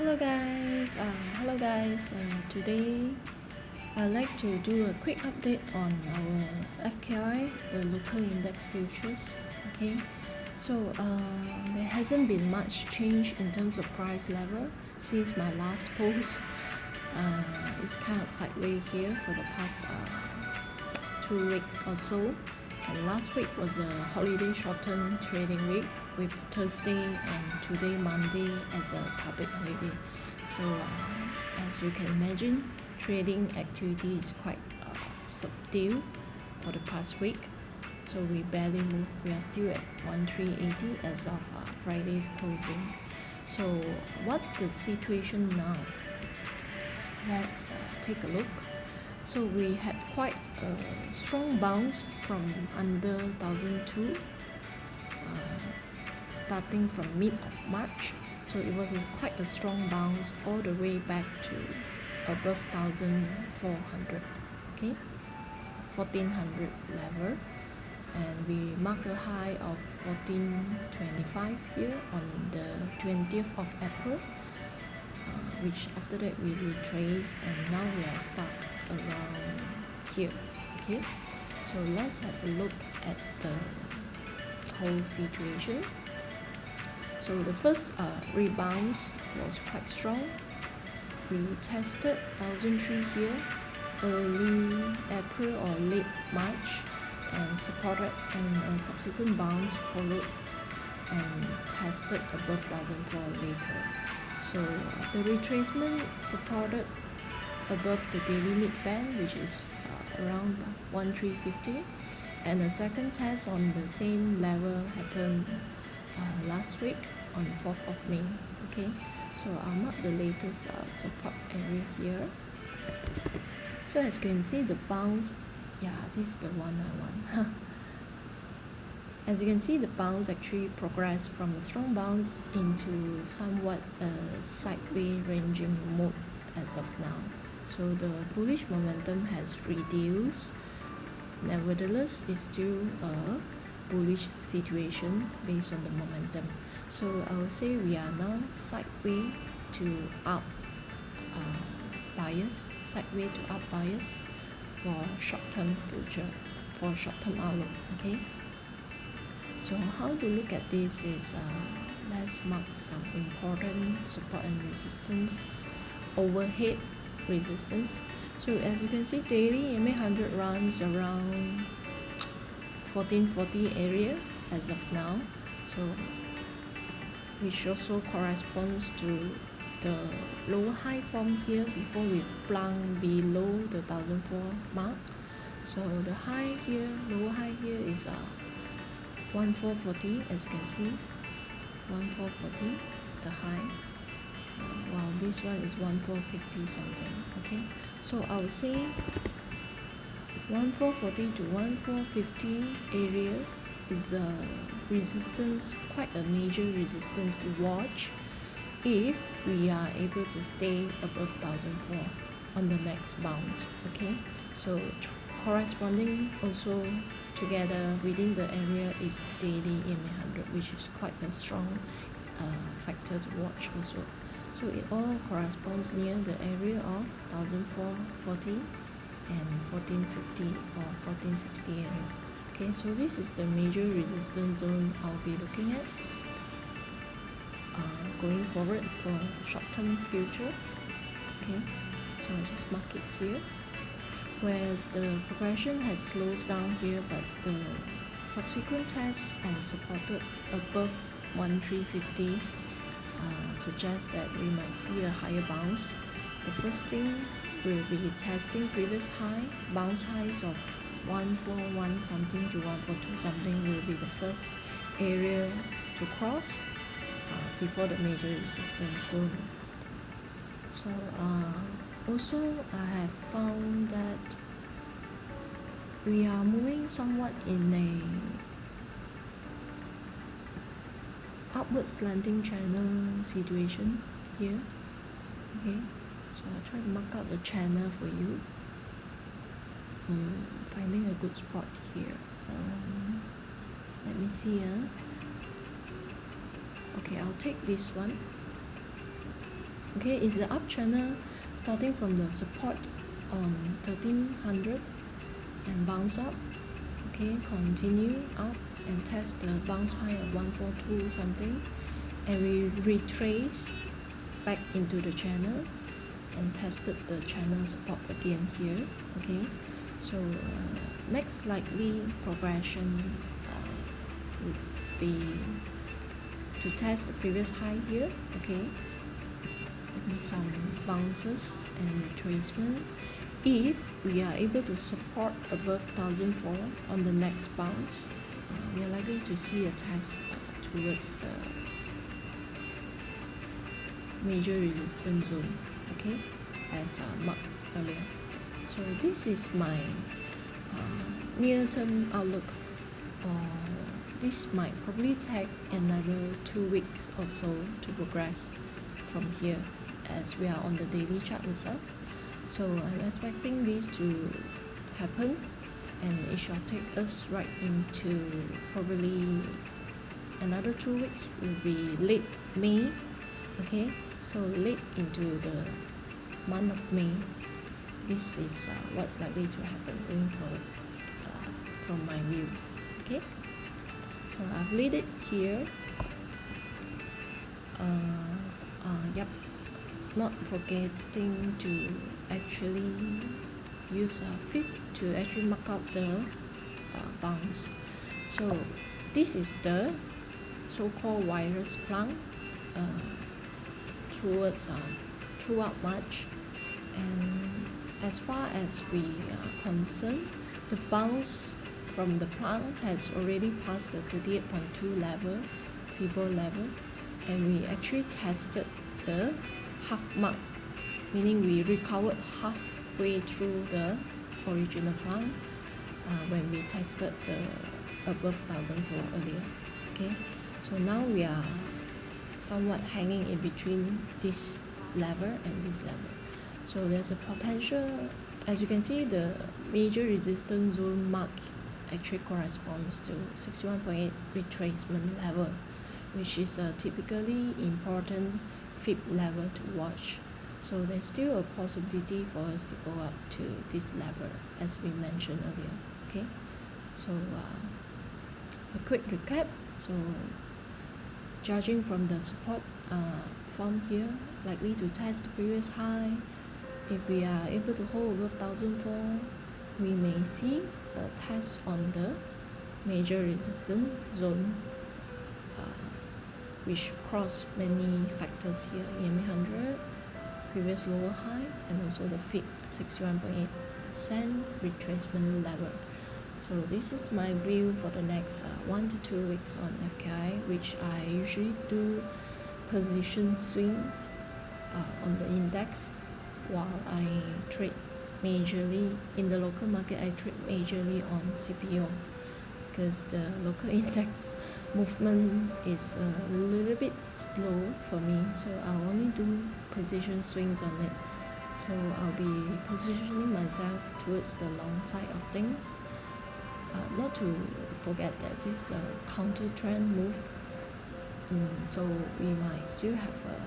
Hello guys. Today I'd like to do a quick update on our FKLI, the local index futures. Okay, so there hasn't been much change in terms of price level since my last post. It's kind of sideways here for the past 2 weeks or so. And last week was a holiday shortened trading week with Thursday and today Monday as a public holiday. So as you can imagine, trading activity is quite subdued for the past week. So we barely moved. We are still at 1380 as of Friday's closing. So what's the situation now? Let's take a look. So we had quite a strong bounce from under 1002 starting from mid of March. So it was quite a strong bounce all the way back to above 1400, okay, 1400 level, and we mark a high of 1425 here on the 20th of April, which after that we retrace, and now we are stuck around here. Okay, so let's have a look at the whole situation. So the first rebounds was quite strong. We tested 1003 here early April or late March and supported, and a subsequent bounce followed and tested above 1004 later. So the retracement supported above the daily mid band, which is around 1350, and a second test on the same level happened last week on 4th of May. Okay, so I'll mark the latest support area here. So as you can see, the bounce, this is the one I want. As you can see, the bounce actually progressed from a strong bounce into somewhat a sideways ranging mode as of now. So the bullish momentum has reduced. Nevertheless, it's still a bullish situation based on the momentum. So I would say we are now sideways to up bias, sideways to up bias for short-term future, for short-term outlook. Okay. So how to look at this is let's mark some important support and resistance, overhead resistance. So as you can see, daily MA 100 runs around 1440 area as of now, so which also corresponds to the lower high form here before we plunge below the 1004 mark. So the high here, lower high here is 1440, as you can see, 1440 the high, while this one is 1450 something. Okay, so I would say 1440 to 1450 area is a resistance, quite a major resistance to watch if we are able to stay above 1004 on the next bounce. Okay, so corresponding also together within the area is daily MA 100, which is quite a strong factor to watch also. So it all corresponds near the area of 1440 and 1450 or 1460 area. Okay, so this is the major resistance zone I'll be looking at going forward for short-term future. Okay, so I just mark it here. Whereas the progression has slowed down here, but the subsequent tests and supported above 1350 suggests that we might see a higher bounce. The first thing will be testing previous high, bounce highs of 141 something to 142 something will be the first area to cross before the major resistance zone. So also I have found that we are moving somewhat in a upward slanting channel situation here. Okay, so I'll try to mark out the channel for you. Finding a good spot here. Let me see. Okay, I'll take this one. Okay, it's the up channel starting from the support on 1300 and bounce up. Okay, continue up and test the bounce high of 142 something, and we retrace back into the channel and tested the channel support again here. Okay, so next likely progression would be to test the previous high here. Okay, and some bounces and retracement. If we are able to support above 1004 on the next bounce, we are likely to see a test towards the major resistance zone, okay, as marked earlier. So this is my near-term outlook. This might probably take another 2 weeks or so to progress from here, as we are on the daily chart itself. So I'm expecting this to happen, and it shall take us right into probably another 2 weeks, will be late May. Okay, so late into the month of May, this is what's likely to happen going forward from my view. Okay, so I've laid it here. Yep, not forgetting to actually use a fib to actually mark out the bounce. So this is the so-called virus plunge throughout March, and as far as we are concerned, the bounce from the plunge has already passed the 38.2 level, Fibo level, and we actually tested the half mark, meaning we recovered halfway through the original plunge when we tested the above 1004 earlier. Okay, so now we are somewhat hanging in between this level and this level. So there's a potential, as you can see, the major resistance zone mark actually corresponds to 61.8 retracement level, which is a typically important fib level to watch. So there's still a possibility for us to go up to this level, as we mentioned earlier. Okay, so a quick recap. So judging from the support form here, likely to test the previous high. If we are able to hold above 1004, we may see a test on the major resistance zone, which cross many factors here: EMA 100, previous lower high, and also the fib 61.8% retracement level. So this is my view for the next 1 to 2 weeks on FKLI, which I usually do position swings on the index while I trade majorly in the local market. I trade majorly on CPO because the local index movement is a little bit slow for me, so I'll only do position swings on it. So I'll be positioning myself towards the long side of things. Not to forget that this is a counter trend move, so we might still have a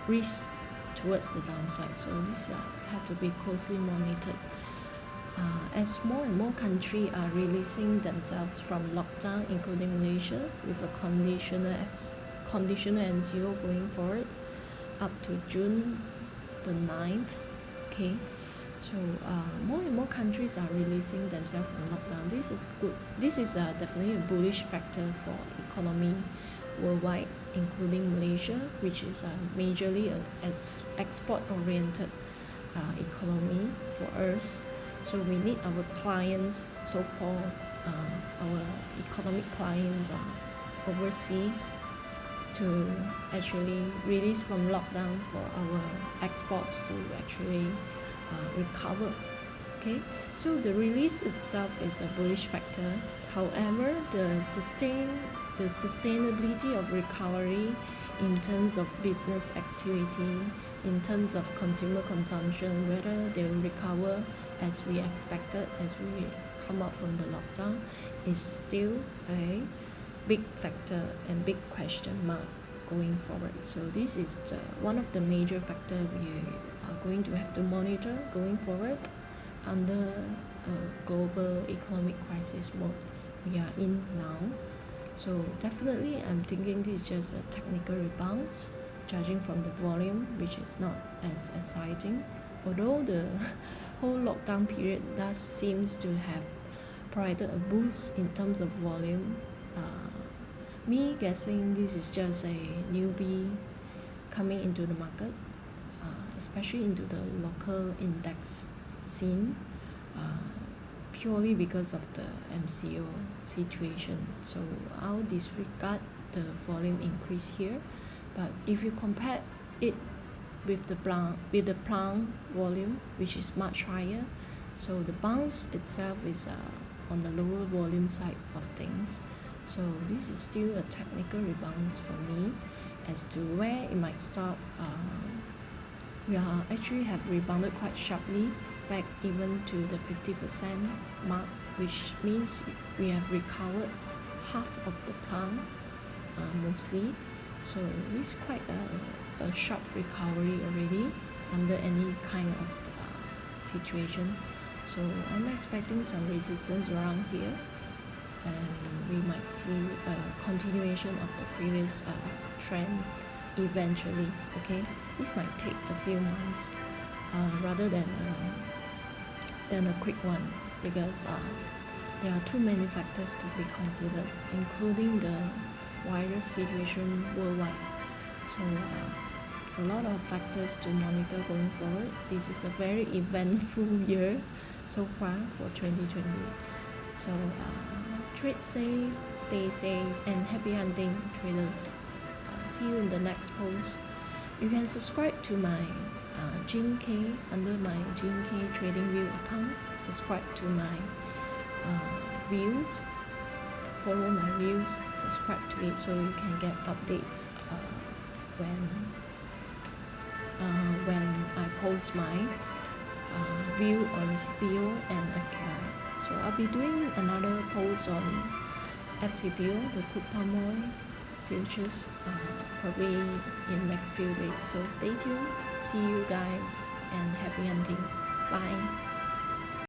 risk towards the downside. So this have to be closely monitored. As more and more countries are releasing themselves from lockdown, including Malaysia, with a conditional MCO going forward up to June the 9th. Okay, so more and more countries are releasing themselves from lockdown. This is good. This is definitely a bullish factor for economy worldwide, including Malaysia, which is majorly an export-oriented economy for us. So we need our clients, so-called our economic clients overseas, to actually release from lockdown for our exports to actually recover. Okay, so the release itself is a bullish factor. However, the sustainability of recovery in terms of business activity, in terms of consumer consumption, whether they will recover as we expected as we come out from the lockdown, is still a big factor and big question mark going forward. So this is one of the major factors we are going to have to monitor going forward under a global economic crisis mode we are in now. So definitely I'm thinking this is just a technical rebound, judging from the volume, which is not as exciting, although the whole lockdown period does seems to have provided a boost in terms of volume. Me guessing this is just a newbie coming into the market, especially into the local index scene, purely because of the MCO situation. So I'll disregard the volume increase here, but if you compare it with the plunge volume, which is much higher, so the bounce itself is on the lower volume side of things. So this is still a technical rebound for me. As to where it might stop, we are actually have rebounded quite sharply back even to the 50% mark, which means we have recovered half of the plunge mostly. So it's quite a sharp recovery already under any kind of situation. So I'm expecting some resistance around here, and we might see a continuation of the previous trend eventually. Okay, this might take a few months rather than a quick one, because there are too many factors to be considered, including the virus situation worldwide. So a lot of factors to monitor going forward. This is a very eventful year so far for 2020. So trade safe, stay safe, and happy hunting, traders. See you in the next post. You can subscribe to my GK under my GK TradingView account. Subscribe to my views, follow my views, subscribe to it so you can get updates when I post my view on CPO and FKLI. So I'll be doing another post on FCPO, the crude palm oil futures, probably in next few days. So stay tuned. See you guys and happy hunting. Bye.